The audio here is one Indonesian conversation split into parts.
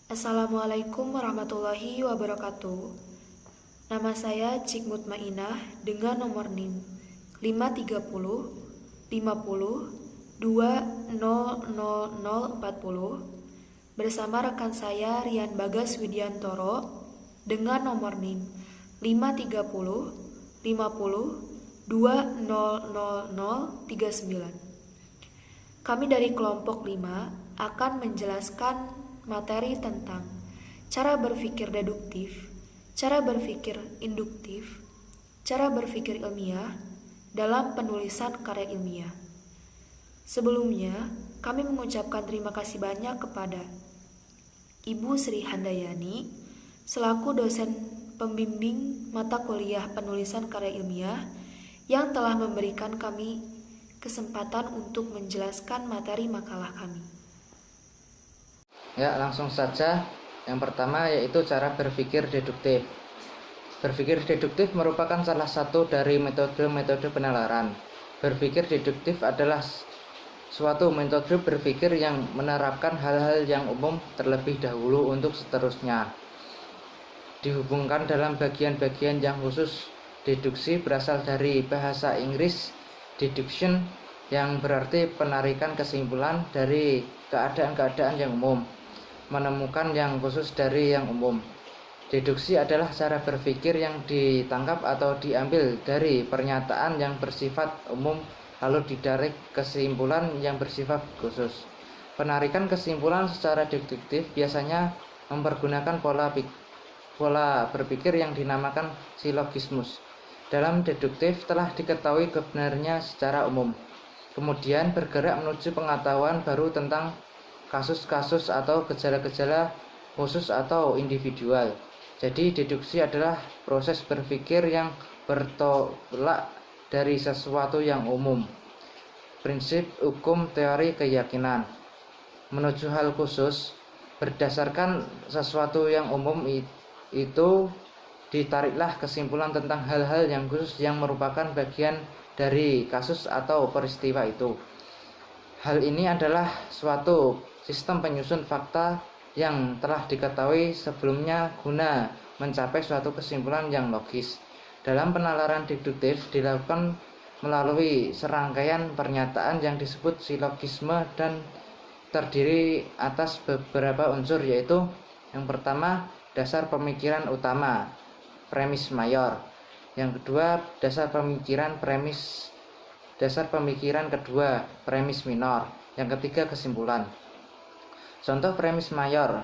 Assalamualaikum warahmatullahi wabarakatuh. Nama saya Cik Mutmainah dengan nomor NIM 530 50 2000040 bersama rekan saya Rian Bagas Widiantoro dengan nomor NIM 530 50 2000039. Kami dari kelompok 5 akan menjelaskan materi tentang cara berpikir deduktif, cara berpikir induktif, cara berpikir ilmiah dalam penulisan karya ilmiah. Sebelumnya, kami mengucapkan terima kasih banyak kepada Ibu Sri Handayani selaku dosen pembimbing mata kuliah penulisan karya ilmiah yang telah memberikan kami kesempatan untuk menjelaskan materi makalah kami. Ya, langsung saja. Yang pertama yaitu cara berpikir deduktif. Berpikir deduktif merupakan salah satu dari metode-metode penalaran. Berpikir deduktif adalah suatu metode berpikir yang menerapkan hal-hal yang umum terlebih dahulu untuk seterusnya dihubungkan dalam bagian-bagian yang khusus. Deduksi berasal dari bahasa Inggris deduction, yang berarti penarikan kesimpulan dari keadaan-keadaan yang umum, menemukan yang khusus dari yang umum. Deduksi adalah cara berpikir yang ditangkap atau diambil dari pernyataan yang bersifat umum lalu ditarik kesimpulan yang bersifat khusus. Penarikan kesimpulan secara deduktif biasanya mempergunakan pola berpikir yang dinamakan silogismus. Dalam deduktif telah diketahui kebenarannya secara umum, kemudian bergerak menuju pengetahuan baru tentang kasus-kasus atau gejala-gejala khusus atau individual. Jadi deduksi adalah proses berpikir yang bertolak dari sesuatu yang umum, prinsip, hukum, teori, keyakinan, menuju hal khusus. Berdasarkan sesuatu yang umum itu ditariklah kesimpulan tentang hal-hal yang khusus yang merupakan bagian dari kasus atau peristiwa itu. Hal ini adalah suatu sistem penyusun fakta yang telah diketahui sebelumnya guna mencapai suatu kesimpulan yang logis. Dalam penalaran deduktif dilakukan melalui serangkaian pernyataan yang disebut silogisme dan terdiri atas beberapa unsur, yaitu yang pertama dasar pemikiran utama, premis mayor. Yang kedua dasar pemikiran kedua, premis minor. Yang ketiga kesimpulan. Contoh premis mayor: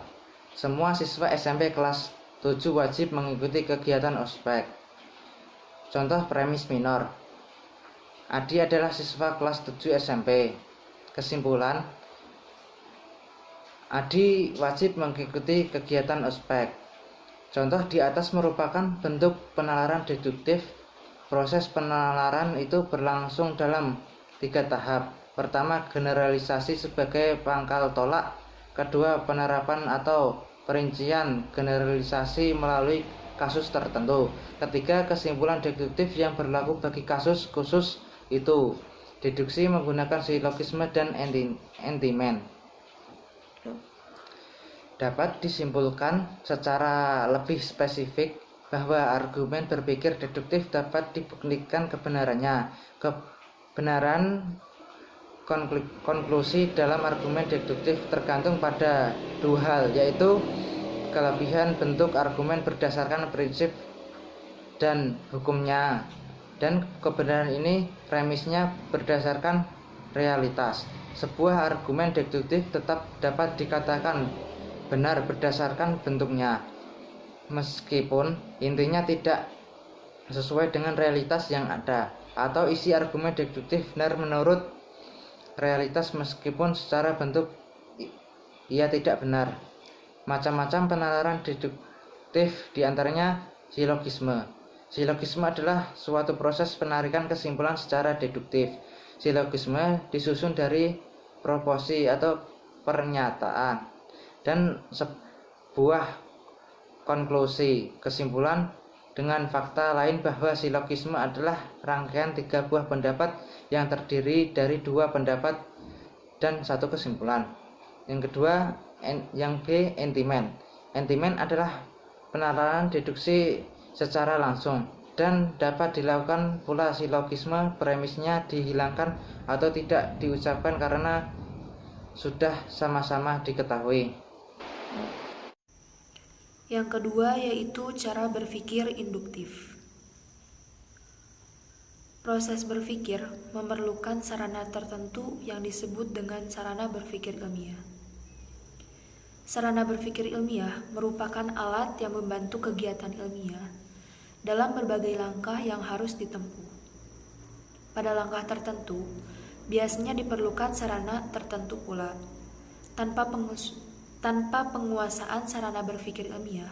semua siswa SMP kelas 7 wajib mengikuti kegiatan ospek. Contoh premis minor: Adi adalah siswa kelas 7 SMP. Kesimpulan: Adi wajib mengikuti kegiatan ospek. Contoh di atas merupakan bentuk penalaran deduktif. Proses penalaran itu berlangsung dalam 3 tahap. Pertama, generalisasi sebagai pangkal tolak. Kedua, penerapan atau perincian generalisasi melalui kasus tertentu. Ketiga, kesimpulan deduktif yang berlaku bagi kasus khusus itu. Deduksi menggunakan silogisme dan entimen. Dapat disimpulkan secara lebih spesifik bahwa argumen berpikir deduktif dapat dibuktikan kebenarannya. Kebenaran konklusi dalam argumen deduktif tergantung pada 2 hal, yaitu kelebihan bentuk argumen berdasarkan prinsip dan hukumnya, dan kebenaran ini premisnya berdasarkan realitas. Sebuah argumen deduktif tetap dapat dikatakan benar berdasarkan bentuknya, meskipun intinya tidak sesuai dengan realitas yang ada, atau isi argumen deduktif benar menurut realitas meskipun secara bentuk ia tidak benar. Macam-macam penalaran deduktif, diantaranya silogisme. Silogisme adalah suatu proses penarikan kesimpulan secara deduktif. Silogisme disusun dari proposi atau pernyataan dan sebuah konklusi kesimpulan dengan fakta lain bahwa silogisme adalah rangkaian 3 buah pendapat yang terdiri dari 2 pendapat dan 1 kesimpulan. Yang kedua, Yang B, entimen. Entimen adalah penalaran deduksi secara langsung dan dapat dilakukan pula silogisme, premisnya dihilangkan atau tidak diucapkan karena sudah sama-sama diketahui. Yang kedua yaitu cara berpikir induktif. Proses berpikir memerlukan sarana tertentu yang disebut dengan sarana berpikir ilmiah. Sarana berpikir ilmiah merupakan alat yang membantu kegiatan ilmiah dalam berbagai langkah yang harus ditempuh. Pada langkah tertentu, biasanya diperlukan sarana tertentu pula. Tanpa penguasaan sarana berpikir ilmiah,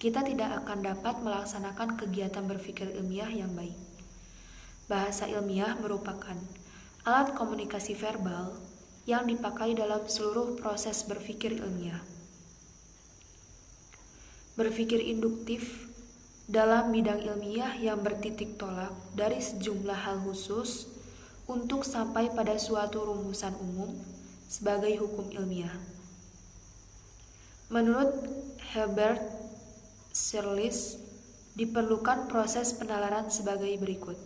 kita tidak akan dapat melaksanakan kegiatan berpikir ilmiah yang baik. Bahasa ilmiah merupakan alat komunikasi verbal yang dipakai dalam seluruh proses berpikir ilmiah. Berpikir induktif dalam bidang ilmiah yang bertitik tolak dari sejumlah hal khusus untuk sampai pada suatu rumusan umum sebagai hukum ilmiah. Menurut Herbert Sirlis, diperlukan proses penalaran sebagai berikut.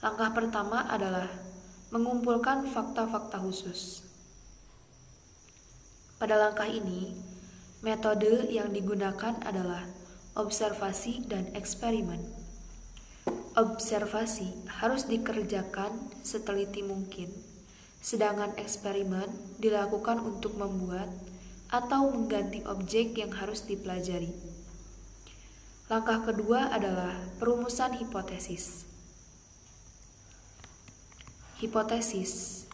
Langkah pertama adalah mengumpulkan fakta-fakta khusus. Pada langkah ini, metode yang digunakan adalah observasi dan eksperimen. Observasi harus dikerjakan seteliti mungkin, sedangkan eksperimen dilakukan untuk membuat atau mengganti objek yang harus dipelajari. Langkah kedua adalah perumusan hipotesis. Hipotesis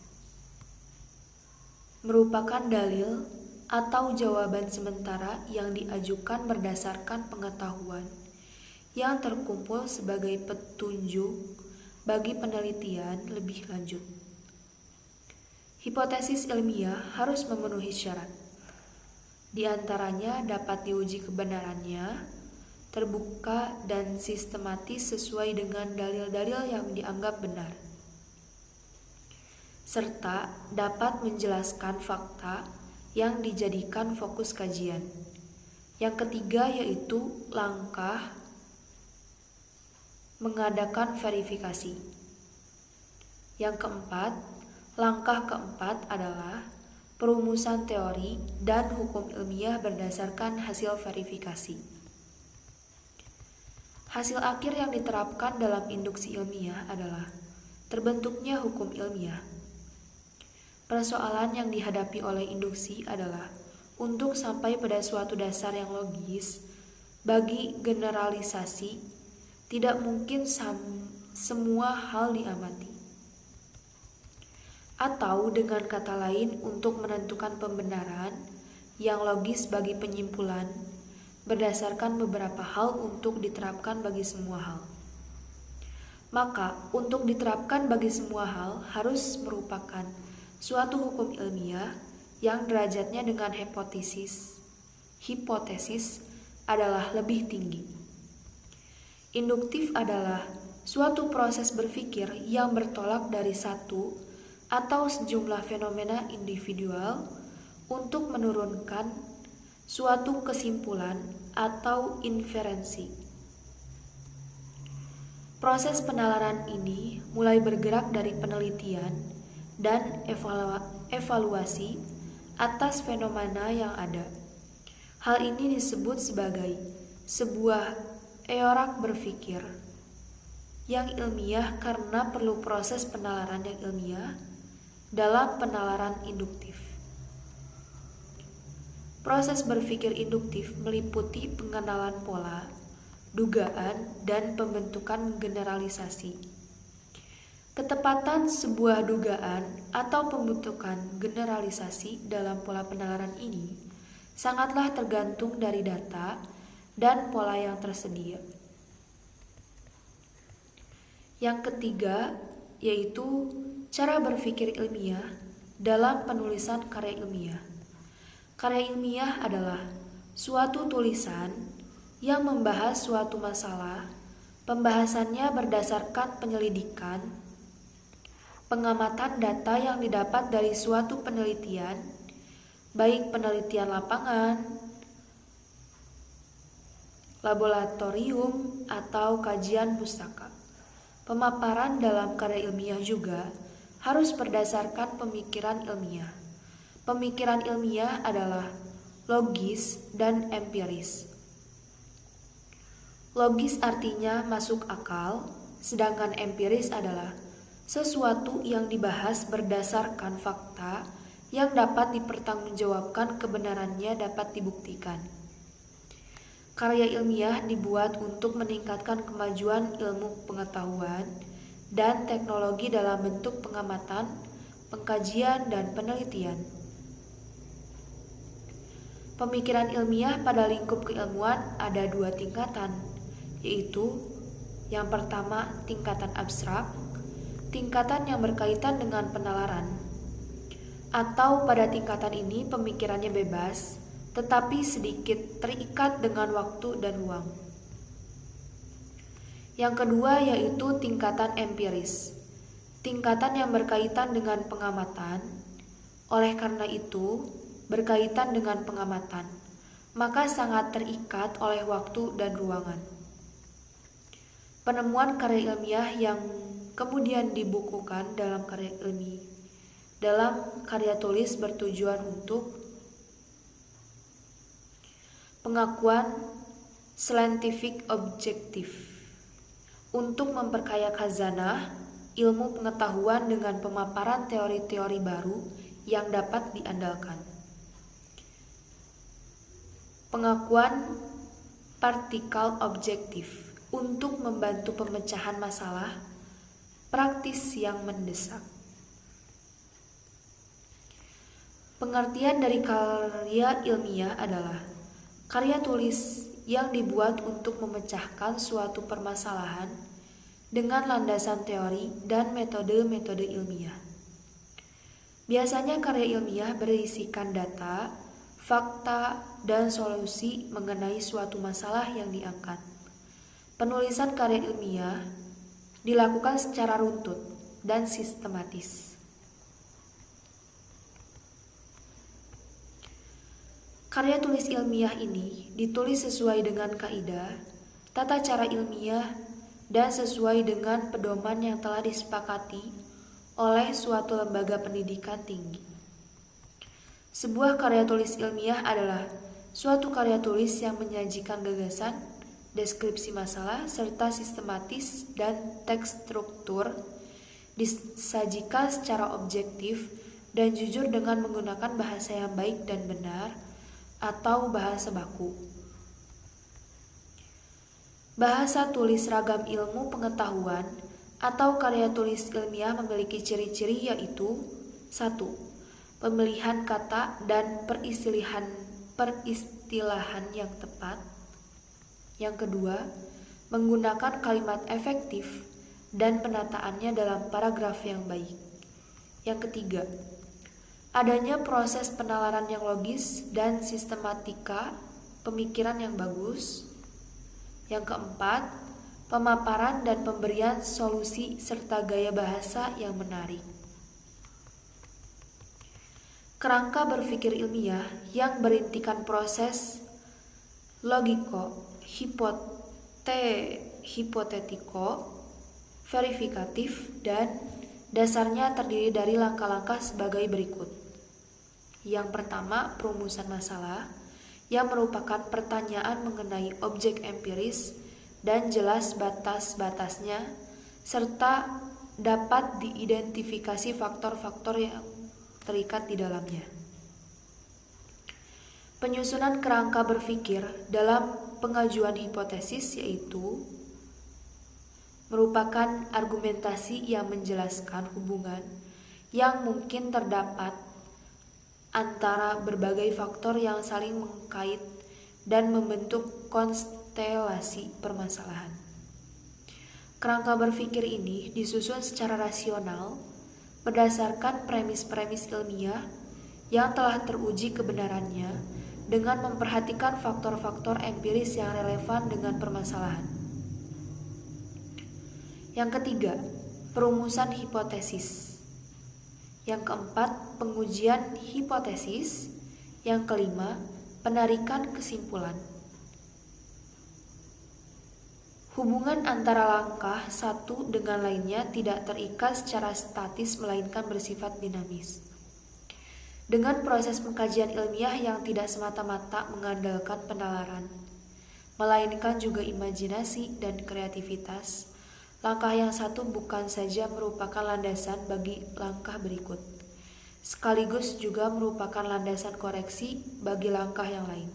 merupakan dalil atau jawaban sementara yang diajukan berdasarkan pengetahuan yang terkumpul sebagai petunjuk bagi penelitian lebih lanjut. Hipotesis ilmiah harus memenuhi syarat. Di antaranya dapat diuji kebenarannya, terbuka dan sistematis sesuai dengan dalil-dalil yang dianggap benar, serta dapat menjelaskan fakta yang dijadikan fokus kajian. Yang ketiga yaitu langkah mengadakan verifikasi. Langkah keempat adalah perumusan teori dan hukum ilmiah berdasarkan hasil verifikasi. Hasil akhir yang diterapkan dalam induksi ilmiah adalah terbentuknya hukum ilmiah. Persoalan yang dihadapi oleh induksi adalah untuk sampai pada suatu dasar yang logis. Bagi generalisasi, tidak mungkin semua hal diamati. Atau dengan kata lain, untuk menentukan pembenaran yang logis bagi penyimpulan berdasarkan beberapa hal untuk diterapkan bagi semua hal. Maka, untuk diterapkan bagi semua hal harus merupakan suatu hukum ilmiah yang derajatnya dengan hipotesis adalah lebih tinggi. Induktif adalah suatu proses berpikir yang bertolak dari satu atau sejumlah fenomena individual untuk menurunkan suatu kesimpulan atau inferensi. Proses penalaran ini mulai bergerak dari penelitian dan evaluasi atas fenomena yang ada. Hal ini disebut sebagai sebuah eorak berpikir yang ilmiah karena perlu proses penalaran yang ilmiah dalam penalaran induktif. Proses berpikir induktif meliputi pengenalan pola, dugaan, dan pembentukan generalisasi. Ketepatan sebuah dugaan atau pembentukan generalisasi dalam pola penalaran ini sangatlah tergantung dari data dan pola yang tersedia. Yang ketiga yaitu cara berpikir ilmiah dalam penulisan karya ilmiah. Karya ilmiah adalah suatu tulisan yang membahas suatu masalah. Pembahasannya berdasarkan penyelidikan, pengamatan data yang didapat dari suatu penelitian, baik penelitian lapangan, laboratorium, atau kajian pustaka. Pemaparan dalam karya ilmiah juga harus berdasarkan pemikiran ilmiah. Pemikiran ilmiah adalah logis dan empiris. Logis artinya masuk akal, sedangkan empiris adalah sesuatu yang dibahas berdasarkan fakta yang dapat dipertanggungjawabkan, kebenarannya dapat dibuktikan. Karya ilmiah dibuat untuk meningkatkan kemajuan ilmu pengetahuan dan teknologi dalam bentuk pengamatan, pengkajian, dan penelitian. Pemikiran ilmiah pada lingkup keilmuan ada 2 tingkatan, yaitu yang pertama tingkatan abstrak, tingkatan yang berkaitan dengan penalaran. Atau pada tingkatan ini pemikirannya bebas, tetapi sedikit terikat dengan waktu dan ruang. Yang kedua yaitu tingkatan empiris, tingkatan yang berkaitan dengan pengamatan. Oleh karena itu, berkaitan dengan pengamatan, maka sangat terikat oleh waktu dan ruangan. Penemuan karya ilmiah yang kemudian dibukukan dalam karya tulis bertujuan untuk pengakuan scientific objektif, untuk memperkaya khazanah ilmu pengetahuan dengan pemaparan teori-teori baru yang dapat diandalkan. Pengakuan partikel objektif, untuk membantu pemecahan masalah praktis yang mendesak. Pengertian dari karya ilmiah adalah karya tulis yang dibuat untuk memecahkan suatu permasalahan dengan landasan teori dan metode-metode ilmiah. Biasanya karya ilmiah berisikan data, fakta, dan solusi mengenai suatu masalah yang diangkat. Penulisan karya ilmiah dilakukan secara runtut dan sistematis. Karya tulis ilmiah ini ditulis sesuai dengan kaidah, tata cara ilmiah, dan sesuai dengan pedoman yang telah disepakati oleh suatu lembaga pendidikan tinggi. Sebuah karya tulis ilmiah adalah suatu karya tulis yang menyajikan gagasan, deskripsi masalah, serta sistematis dan teks struktur, disajikan secara objektif dan jujur dengan menggunakan bahasa yang baik dan benar, atau bahasa baku. Bahasa tulis ragam ilmu pengetahuan atau karya tulis ilmiah memiliki ciri-ciri yaitu 1. Pemilihan kata dan peristilahan yang tepat. Yang kedua, menggunakan kalimat efektif dan penataannya dalam paragraf yang baik. Yang ketiga, adanya proses penalaran yang logis dan sistematika pemikiran yang bagus. Yang keempat, pemaparan dan pemberian solusi serta gaya bahasa yang menarik. Kerangka berpikir ilmiah yang berintikan proses logiko, hipotetiko, verifikatif, dan dasarnya terdiri dari langkah-langkah sebagai berikut. Yang pertama, perumusan masalah yang merupakan pertanyaan mengenai objek empiris dan jelas batas-batasnya serta dapat diidentifikasi faktor-faktor yang terikat di dalamnya. Penyusunan kerangka berpikir dalam pengajuan hipotesis yaitu merupakan argumentasi yang menjelaskan hubungan yang mungkin terdapat antara berbagai faktor yang saling mengkait dan membentuk konstelasi permasalahan. Kerangka berpikir ini disusun secara rasional berdasarkan premis-premis ilmiah yang telah teruji kebenarannya dengan memperhatikan faktor-faktor empiris yang relevan dengan permasalahan. Yang ketiga, perumusan hipotesis. Yang keempat, pengujian hipotesis. Yang kelima, penarikan kesimpulan. Hubungan antara langkah satu dengan lainnya tidak terikat secara statis melainkan bersifat dinamis. Dengan proses pengkajian ilmiah yang tidak semata-mata mengandalkan penalaran, melainkan juga imajinasi dan kreativitas, langkah yang satu bukan saja merupakan landasan bagi langkah berikut, sekaligus juga merupakan landasan koreksi bagi langkah yang lain.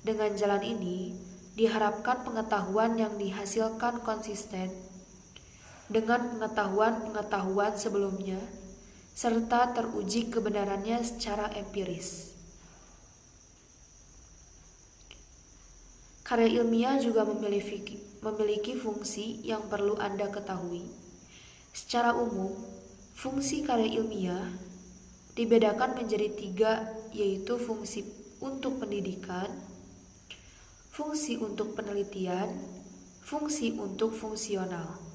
Dengan jalan ini, diharapkan pengetahuan yang dihasilkan konsisten dengan pengetahuan-pengetahuan sebelumnya, serta teruji kebenarannya secara empiris. Karya ilmiah juga memiliki fungsi yang perlu Anda ketahui. Secara umum, fungsi karya ilmiah dibedakan menjadi 3, yaitu fungsi untuk pendidikan, fungsi untuk penelitian, fungsi untuk fungsional.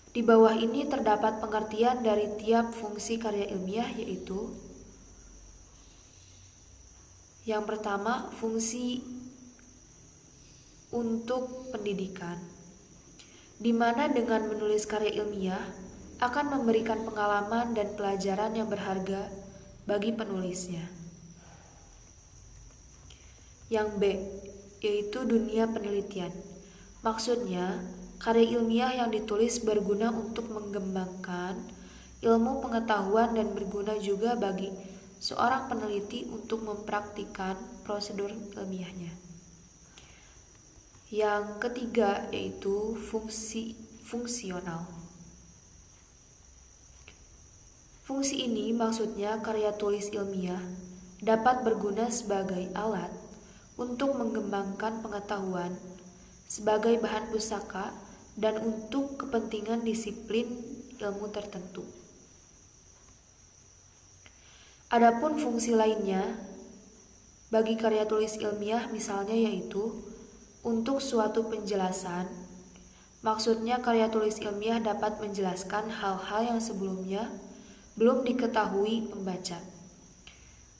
Di bawah ini terdapat pengertian dari tiap fungsi karya ilmiah, yaitu yang pertama, fungsi untuk pendidikan, di mana dengan menulis karya ilmiah akan memberikan pengalaman dan pelajaran yang berharga bagi penulisnya. Yang B, yaitu dunia penelitian. Maksudnya, karya ilmiah yang ditulis berguna untuk mengembangkan ilmu pengetahuan dan berguna juga bagi seorang peneliti untuk mempraktikkan prosedur ilmiahnya. Yang ketiga, yaitu fungsi fungsional. Fungsi ini maksudnya karya tulis ilmiah dapat berguna sebagai alat untuk mengembangkan pengetahuan sebagai bahan pusaka dan untuk kepentingan disiplin ilmu tertentu. Adapun fungsi lainnya bagi karya tulis ilmiah misalnya yaitu untuk suatu penjelasan. Maksudnya karya tulis ilmiah dapat menjelaskan hal-hal yang sebelumnya belum diketahui pembaca.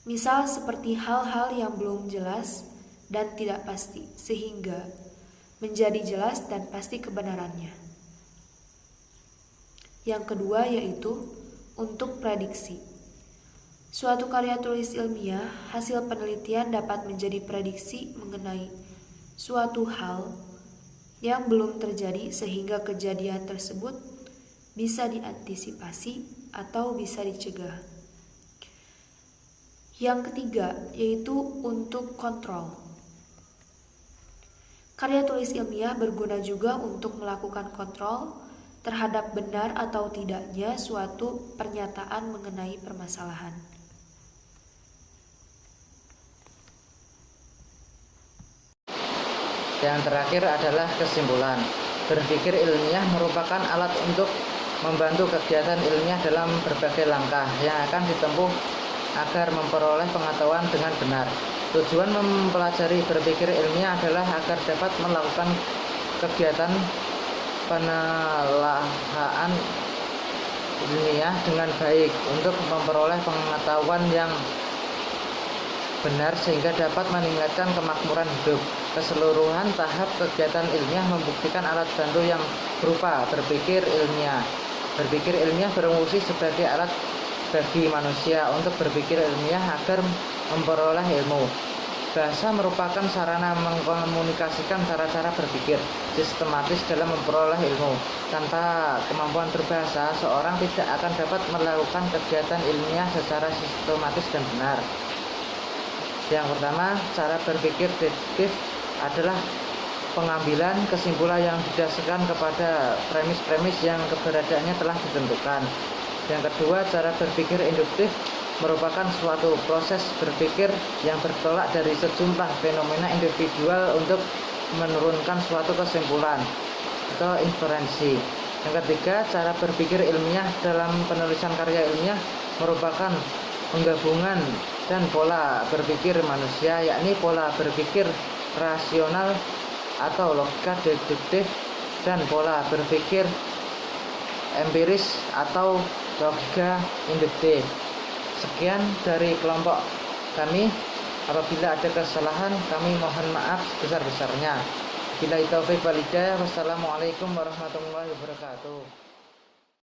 Misal seperti hal-hal yang belum jelas dan tidak pasti, sehingga menjadi jelas dan pasti kebenarannya. Yang kedua yaitu untuk prediksi. Suatu karya tulis ilmiah, hasil penelitian dapat menjadi prediksi mengenai suatu hal yang belum terjadi sehingga kejadian tersebut bisa diantisipasi atau bisa dicegah. Yang ketiga yaitu untuk kontrol. Karya tulis ilmiah berguna juga untuk melakukan kontrol terhadap benar atau tidaknya suatu pernyataan mengenai permasalahan. Yang terakhir adalah kesimpulan. Berpikir ilmiah merupakan alat untuk membantu kegiatan ilmiah dalam berbagai langkah yang akan ditempuh agar memperoleh pengetahuan dengan benar. Tujuan mempelajari berpikir ilmiah adalah agar dapat melakukan kegiatan penelaahan ilmiah dengan baik untuk memperoleh pengetahuan yang benar sehingga dapat meningkatkan kemakmuran hidup. Keseluruhan tahap kegiatan ilmiah membuktikan alat bantu yang berupa berpikir ilmiah. Berpikir ilmiah berfungsi sebagai alat bagi manusia untuk berpikir ilmiah agar memperoleh ilmu. Bahasa merupakan sarana mengkomunikasikan cara-cara berpikir sistematis dalam memperoleh ilmu. Tanpa kemampuan berbahasa, seorang tidak akan dapat melakukan kegiatan ilmiah secara sistematis dan benar. Yang pertama, cara berpikir deduktif adalah pengambilan kesimpulan yang didasarkan kepada premis-premis yang keberadaannya telah ditentukan. Yang kedua, cara berpikir induktif merupakan suatu proses berpikir yang bertolak dari sejumlah fenomena individual untuk menurunkan suatu kesimpulan atau inferensi. Yang ketiga, cara berpikir ilmiah dalam penulisan karya ilmiah merupakan penggabungan dan pola berpikir manusia, yakni pola berpikir rasional atau logika deduktif dan pola berpikir empiris atau logika induktif. Sekian dari kelompok kami. Apabila ada kesalahan, kami mohon maaf sebesar-besarnya. Bila taufik wal hidayah. Wassalamualaikum warahmatullahi wabarakatuh.